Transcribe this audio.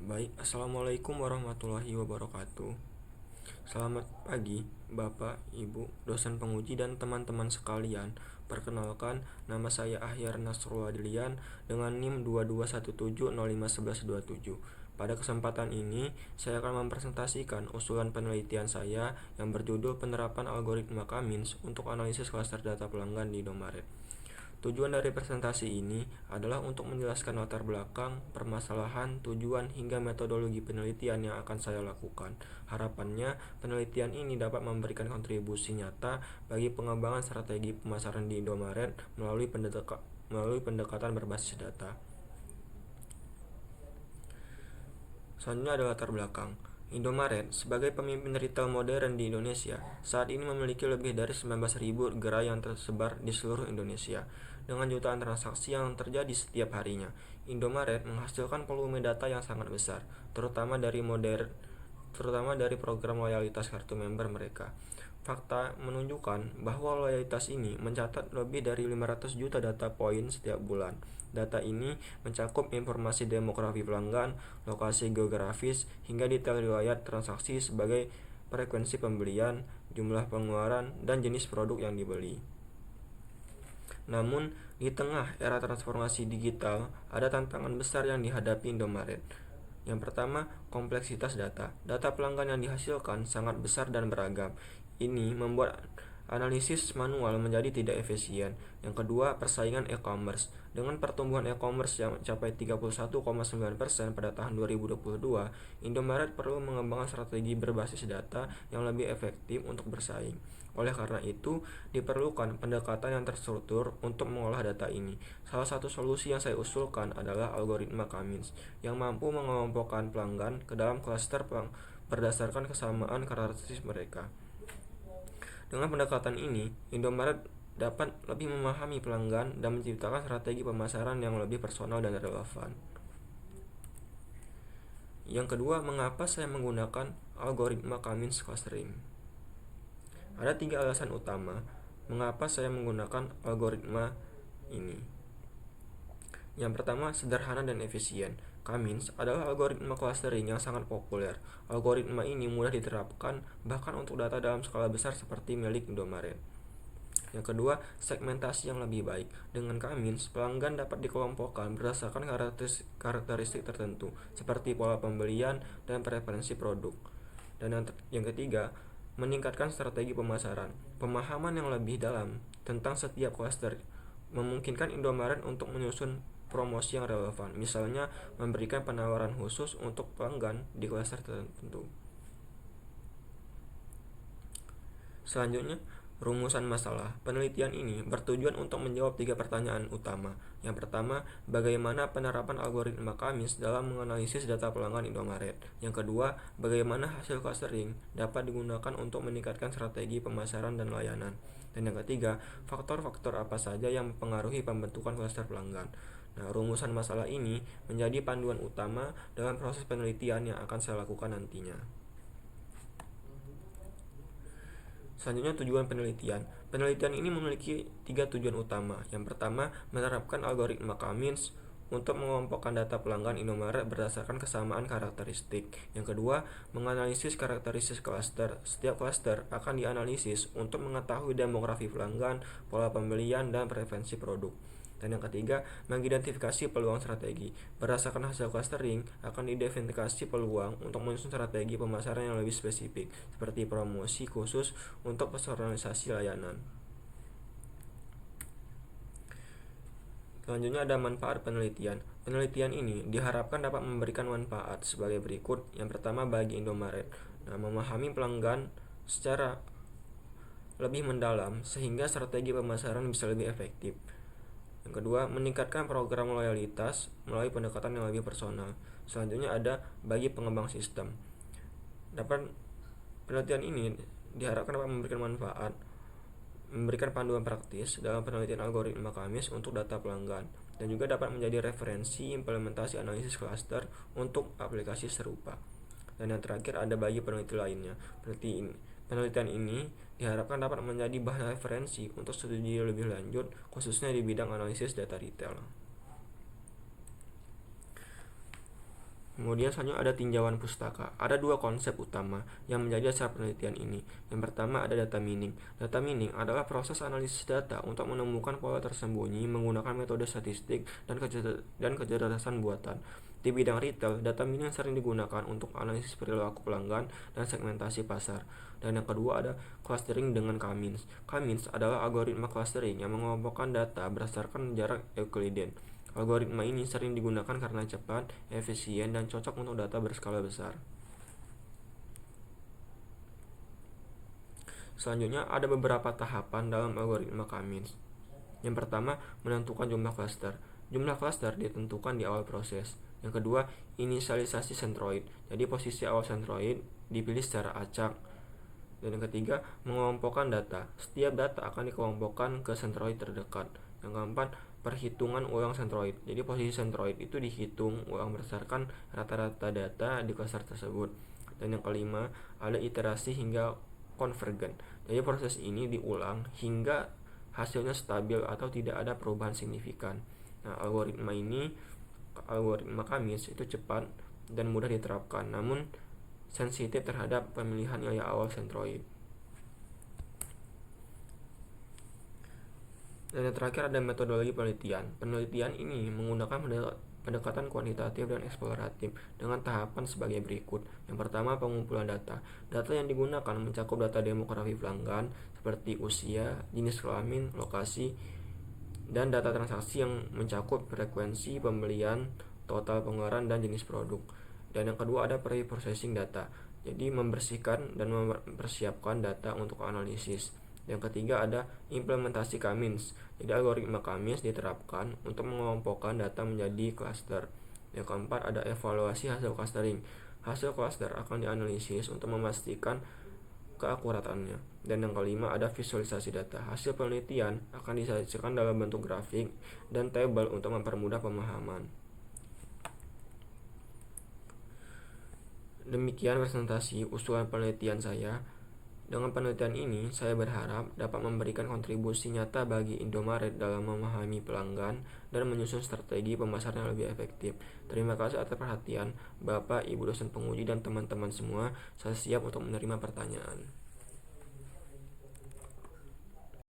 Baik, Assalamualaikum warahmatullahi wabarakatuh. Selamat pagi, Bapak, Ibu, dosen penguji, dan teman-teman sekalian. Perkenalkan, nama saya Ahyar Nasrullah Dilian dengan NIM 2217051127. Pada kesempatan ini, saya akan mempresentasikan usulan penelitian saya yang berjudul penerapan algoritma Cummins untuk analisis klaster data pelanggan di Indomaret. Tujuan dari presentasi ini adalah untuk menjelaskan latar belakang, permasalahan, tujuan, hingga metodologi penelitian yang akan saya lakukan. Harapannya, penelitian ini dapat memberikan kontribusi nyata bagi pengembangan strategi pemasaran di Indomaret melalui pendekatan berbasis data. Selanjutnya adalah latar belakang. Indomaret, sebagai pemimpin retail modern di Indonesia, saat ini memiliki lebih dari 19.000 gerai yang tersebar di seluruh Indonesia. Dengan jutaan transaksi yang terjadi setiap harinya, Indomaret menghasilkan volume data yang sangat besar, terutama dari program loyalitas kartu member mereka. Fakta menunjukkan bahwa loyalitas ini mencatat lebih dari 500 juta data poin setiap bulan. Data ini mencakup informasi demografi pelanggan, lokasi geografis, hingga detail riwayat transaksi sebagai frekuensi pembelian, jumlah pengeluaran, dan jenis produk yang dibeli. Namun, di tengah era transformasi digital, ada tantangan besar yang dihadapi Indomaret. Yang pertama, kompleksitas data. Data pelanggan yang dihasilkan sangat besar dan beragam. Ini membuat analisis manual menjadi tidak efisien. Yang kedua, persaingan e-commerce. Dengan pertumbuhan e-commerce yang mencapai 31,9% pada tahun 2022, Indomaret perlu mengembangkan strategi berbasis data yang lebih efektif untuk bersaing. Oleh karena itu, diperlukan pendekatan yang terstruktur untuk mengolah data ini. Salah satu solusi yang saya usulkan adalah algoritma Cummins, yang mampu mengelompokkan pelanggan ke dalam klaster berdasarkan kesamaan karakteristik mereka. Dengan pendekatan ini, Indomaret dapat lebih memahami pelanggan dan menciptakan strategi pemasaran yang lebih personal dan relevan. Yang kedua, mengapa saya menggunakan algoritma Cummins clustering? Ada 3 alasan utama mengapa saya menggunakan algoritma ini. Yang pertama, sederhana dan efisien. Cummins adalah algoritma clustering yang sangat populer. Algoritma ini mudah diterapkan bahkan untuk data dalam skala besar seperti milik Indomaret. Yang kedua, segmentasi yang lebih baik. Dengan Cummins, pelanggan dapat dikelompokkan berdasarkan karakteristik tertentu, seperti pola pembelian dan preferensi produk. Dan yang ketiga, meningkatkan strategi pemasaran. Pemahaman yang lebih dalam tentang setiap klaster memungkinkan Indomaret untuk menyusun promosi yang relevan, misalnya memberikan penawaran khusus untuk pelanggan di klaster tertentu. Selanjutnya, rumusan masalah. Penelitian ini bertujuan untuk menjawab 3 pertanyaan utama. Yang pertama, bagaimana penerapan algoritma Cummins dalam menganalisis data pelanggan Indomaret. Yang kedua, bagaimana hasil clustering dapat digunakan untuk meningkatkan strategi pemasaran dan layanan. Dan yang ketiga, faktor-faktor apa saja yang mempengaruhi pembentukan klaster pelanggan. Nah, rumusan masalah ini menjadi panduan utama dalam proses penelitian yang akan saya lakukan nantinya. Selanjutnya, tujuan penelitian. Penelitian ini memiliki 3 tujuan utama. Yang pertama, menerapkan algoritma Cummins untuk mengelompokkan data pelanggan Indomaret berdasarkan kesamaan karakteristik. Yang kedua, menganalisis karakteristik klaster. Setiap klaster akan dianalisis untuk mengetahui demografi pelanggan, pola pembelian, dan preferensi produk. Dan yang ketiga, mengidentifikasi peluang strategi. Berdasarkan hasil clustering, akan diidentifikasi peluang untuk menyusun strategi pemasaran yang lebih spesifik, seperti promosi khusus untuk personalisasi layanan. Selanjutnya ada manfaat penelitian. Penelitian ini diharapkan dapat memberikan manfaat sebagai berikut. Yang pertama, bagi Indomaret, memahami pelanggan secara lebih mendalam sehingga strategi pemasaran bisa lebih efektif. Yang kedua, meningkatkan program loyalitas melalui pendekatan yang lebih personal. Selanjutnya ada bagi pengembang sistem. Penelitian ini diharapkan dapat memberikan panduan praktis dalam penelitian algoritma Cummins untuk data pelanggan, dan juga dapat menjadi referensi implementasi analisis cluster untuk aplikasi serupa. Dan yang terakhir ada bagi peneliti lainnya. Penelitian ini diharapkan dapat menjadi bahan referensi untuk studi lebih lanjut, khususnya di bidang analisis data retail. Kemudian selanjutnya ada tinjauan pustaka. Ada dua konsep utama yang menjadi dasar penelitian ini. Yang pertama ada data mining. Data mining adalah proses analisis data untuk menemukan pola tersembunyi menggunakan metode statistik dan kecerdasan buatan. Di bidang retail, data mining sering digunakan untuk analisis perilaku pelanggan dan segmentasi pasar. Dan yang kedua ada clustering dengan K-means. K-means adalah algoritma clustering yang mengelompokkan data berdasarkan jarak Euclidean. Algoritma ini sering digunakan karena cepat, efisien, dan cocok untuk data berskala besar. Selanjutnya ada beberapa tahapan dalam algoritma K-means. Yang pertama, menentukan jumlah cluster. Jumlah cluster ditentukan di awal proses. Yang kedua, inisialisasi sentroid. Jadi posisi awal sentroid dipilih secara acak. Dan yang ketiga, mengelompokkan data. Setiap data akan dikelompokkan ke sentroid terdekat. Yang keempat, perhitungan ulang sentroid. Jadi posisi sentroid itu dihitung ulang berdasarkan rata-rata data di cluster tersebut. Dan yang kelima, ada iterasi hingga konvergen. Jadi proses ini diulang hingga hasilnya stabil atau tidak ada perubahan signifikan. Nah, algoritma K-means itu cepat dan mudah diterapkan, namun sensitif terhadap pemilihan nilai awal sentroid. Dan yang terakhir ada metodologi penelitian. Penelitian ini menggunakan pendekatan kuantitatif dan eksploratif dengan tahapan sebagai berikut. Yang pertama, pengumpulan data. Data yang digunakan mencakup data demografi pelanggan seperti usia, jenis kelamin, lokasi, dan data transaksi yang mencakup frekuensi pembelian, total pengeluaran, dan jenis produk. Dan yang kedua ada pre-processing data. Jadi membersihkan dan mempersiapkan data untuk analisis. Yang ketiga ada implementasi K-means. Jadi algoritma K-means diterapkan untuk mengelompokkan data menjadi cluster. Yang keempat ada evaluasi hasil clustering. Hasil cluster akan dianalisis untuk memastikan keakuratannya. Dan yang kelima ada visualisasi data. Hasil penelitian akan disajikan dalam bentuk grafik dan tabel untuk mempermudah pemahaman. Demikian presentasi usulan penelitian saya. Dengan penelitian ini, saya berharap dapat memberikan kontribusi nyata bagi Indomaret dalam memahami pelanggan dan menyusun strategi pemasaran yang lebih efektif. Terima kasih atas perhatian Bapak, Ibu dosen penguji, dan teman-teman semua. Saya siap untuk menerima pertanyaan.